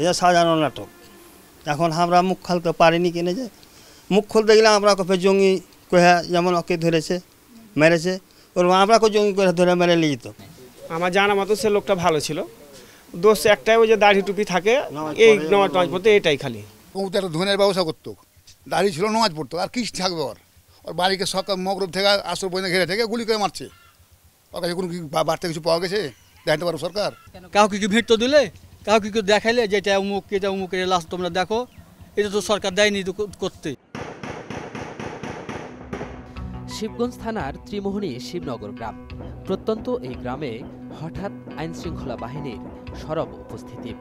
এটা সাজানো নাটক। এখন আমরা মুখ খুলতে পারিনি কিনে যে মুখ খুলতে গেলে আমরা কবে জঙ্গি কহে যেমন ওকে ধরেছে মেরেছে ওর আমরা জঙ্গি করে ধরে মেরে নিয়ে যেত। আমার জানা মতো সে লোকটা ভালো ছিল, দোষ একটাই ওই যে দাড়ি টুপি থাকে এই নামাজ পড়তে এটাই খালি। ও তো একটা ধনের ব্যবসা করতো, দাড়ি ছিল নামাজ পড়তো আর কি থাকবে ওর বাড়িকে সকাল মগরব থেকে আসর পর্যন্ত ঘিরে থেকে গুলি করে মারছে। ওর কাছে কোনো বাড়তে কিছু পাওয়া গেছে দেখতে পারো সরকার? কাউকে কি ভিড় তো দিলে, কাউকে কি দেখাইলে যে এটা অমুক এটা অমুকের লাশ তোমরা দেখো, এটা তো সরকার দেয়নি করতে। শিবগঞ্জ থানার ত্রিমোহনী শিবনগর গ্রাম। প্রত্যন্ত এই গ্রামে হঠাৎ আইনশৃঙ্খলা বাহিনীর সরব উপস্থিতি।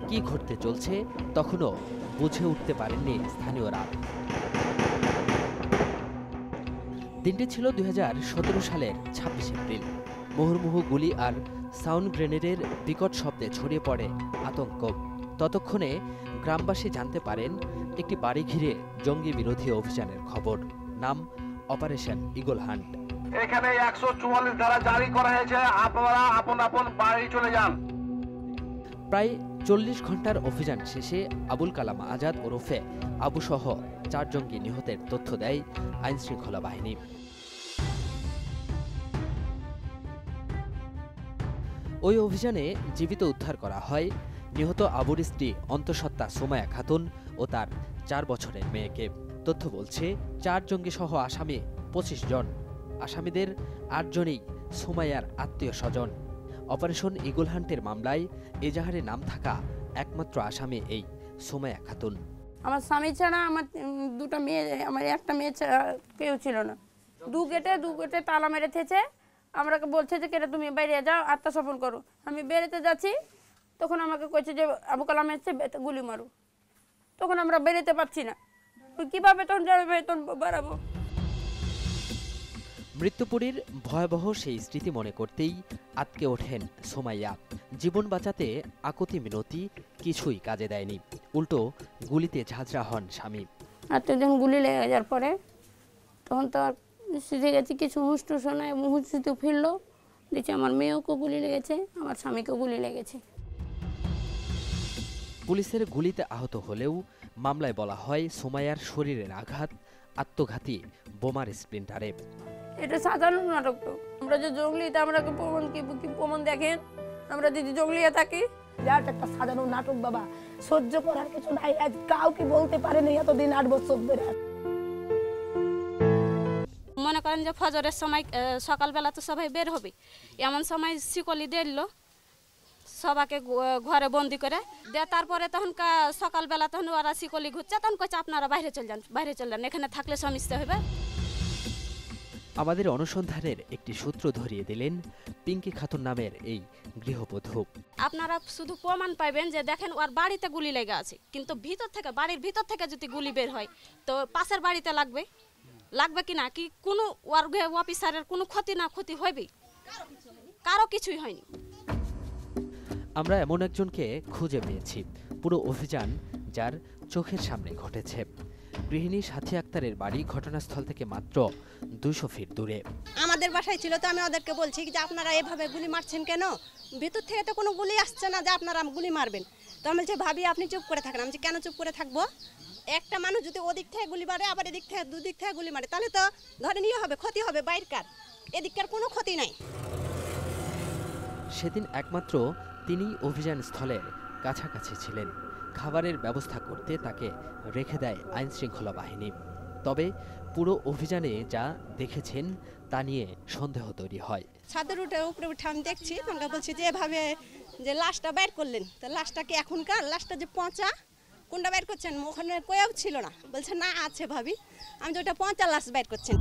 কি ঘটতে চলছে তখনও বুঝে উঠতে পারেননি স্থানীয়রা। দিনটি ছিল 2017 সালের 26 এপ্রিল। মুহুর্মুহু গুলি আর সাউন্ড গ্রেনেডের বিকট শব্দে ছড়িয়ে পড়ে আতঙ্ক। ততক্ষণে গ্রামবাসী জানতে পারেন একটি বাড়ি ঘিরে জঙ্গি বিরোধী অভিযানের খবর। নাম অপারেশন ঈগল হান্ট। এখানে 144 ধারা জারি করা হয়েছে, আপনারা আপন আপন বাড়ি চলে যান। প্রায় 40 ঘন্টার অভিযান শেষে আবুল কালাম আজাদ ওরফে আবু সহ 4 জঙ্গি নিহতের তথ্য দেয় আইনশৃঙ্খলা বাহিনী। ওই অভিযানে জীবিত উদ্ধার করা হয় নিহত আবুর স্ত্রী অন্তঃসত্ত্বা সুমায়া খাতুন ও তার 4 বছরের মেয়েকে। তথ্য বলছে 4 জঙ্গি সহ আসামি 25 জন। আসামিদের 8 জনই সুমাইয়ার আত্মীয় স্বজন। অপারেশন ঈগল হান্টের মামলায় এজাহারে নাম থাকা একমাত্র আসামি এই সুমাইয়া খাতুন। আমার স্বামী ছাড়া আমার দুটো মেয়ে, আমার একটা মেয়ে কেউ ছিল না। দু গেটে তালা মেরে থেছে। আমাকে বলছে যে কেটে তুমি বাইরে যাও, আত্মসমর্পণ করো। আমি বেরোতে যাচ্ছি, তখন আমাকে কইছে যে আবু কালাম এসছে, গুলি মারো। তখন আমরা বেরোতে পারছি না, কিভাবে তখন বেতন বাড়াবো। মৃত্যুপুরীর ভয়াবহ সেই স্মৃতি মনে করতেই আটকে ওঠেন সুমাইয়া। জীবন বাঁচাতে আকুতি মিনতি কিছুই কাজে দেয়নি, উল্টো গুলিতে ঝাঁঝরা হন স্বামী। আত্মীয়জন গুলি লেগে যাওয়ার পরে তখন তো শিখে গেছি, কিছু হুঁশটু শোনায়, হুঁশটু ফিরলো, দেখছি আমার মেয়েকেও গুলি লেগেছে, আমার স্বামীকেও গুলি লেগেছে। পুলিশের গুলিতে আহত হলেও মামলায় বলা হয় সুমাইয়ার শরীরের আঘাত আত্মঘাতী বোমার স্প্লিন্টারে। এটা সাধারণ নাটক তো। আমরা যে জঙ্গলিতে আমরা প্রমাণ দেখেন, আমরা যদি জঙ্গলিয়া থাকি। একটা সাধারণ নাটক বাবা, সহ্য করার কিছু নাই। আজ কাউকে বলতে পারেনি এতদিন 8 বছর ধরে। মনে করেন যে ফজরের সময় সকালবেলা তো সবাই বের হবে, এমন সময় শিকলি দিল সবাকে ঘরে বন্দি করে দিয়ে। তারপরে তখন সকালবেলা তখন ওরা শিকলি ঘুরছে, তখন কইছে আপনারা বাইরে চলে যান, এখানে থাকলে সমস্যা হবে। আমাদের অনুসন্ধানের একটি সূত্র ধরিয়ে দিলেন পিঙ্কি খাতুন নামের এই গৃহবধূ। আপনারা শুধু প্রমাণ পাইবেন যে দেখেন ওর বাড়িতে গুলি লেগে আছে, কিন্তু বাড়ির ভিতর থেকে যদি গুলি বের হয় তো পাশের বাড়িতে লাগবে কিনা, কি কোনো ওর অফিসারের কোনো ক্ষতি হইবে? কারো কিছুই হয়নি। আমরা এমন একজনকে খুঁজে পেয়েছি, পুরো অভিযান যার চোখের সামনে ঘটেছে। গৃহিণী সাথী আক্তারের বাড়ি ঘটনাস্থল থেকে মাত্র 200 ফিট দূরে। আমাদের বাসায় ছিল, তো আমি ওদেরকে বলছি যে আপনারা এভাবে গুলি মারছেন কেন? ভেতর থেকে তো কোনো গুলি আসছে না যে আপনারা গুলি মারবেন। তো আমি বলছি ভাবি আপনি চুপ করে থাকেন। আমি কেন চুপ করে থাকবো? একটা মানুষ যদি ওদিক থেকে গুলি মারে আবার এদিক থেকে দুদিক থেকে গুলি মারে, তাহলে তো ধরে নিয়ে হবে, ক্ষতি হবে বাইরকার, এদিককার কোনো ক্ষতি নাই। সেদিন একমাত্র তিনি অভিযান স্থলের কাছাকাছি ছিলেন। খাবারের ব্যবস্থা করতে তাকে রেখে দেয় আইনশৃঙ্খলা বাহিনী। তবে পুরো অভিযানে যা দেখেছেন তা নিয়ে সন্দেহ তৈরি হয়। ছাদের উপরে উঠে আমি দেখছি, তোমরা বলছি যে এভাবে যে লাশটা বের করলেন, তো লাশটা কি এখনকার? লাশটা যে পচা, কোনটা বের করছেন? ওখানে কোয়াও ছিল না। বলছে না আছে ভাবি। আমি যে ওটা পচা লাশ বের করছেন।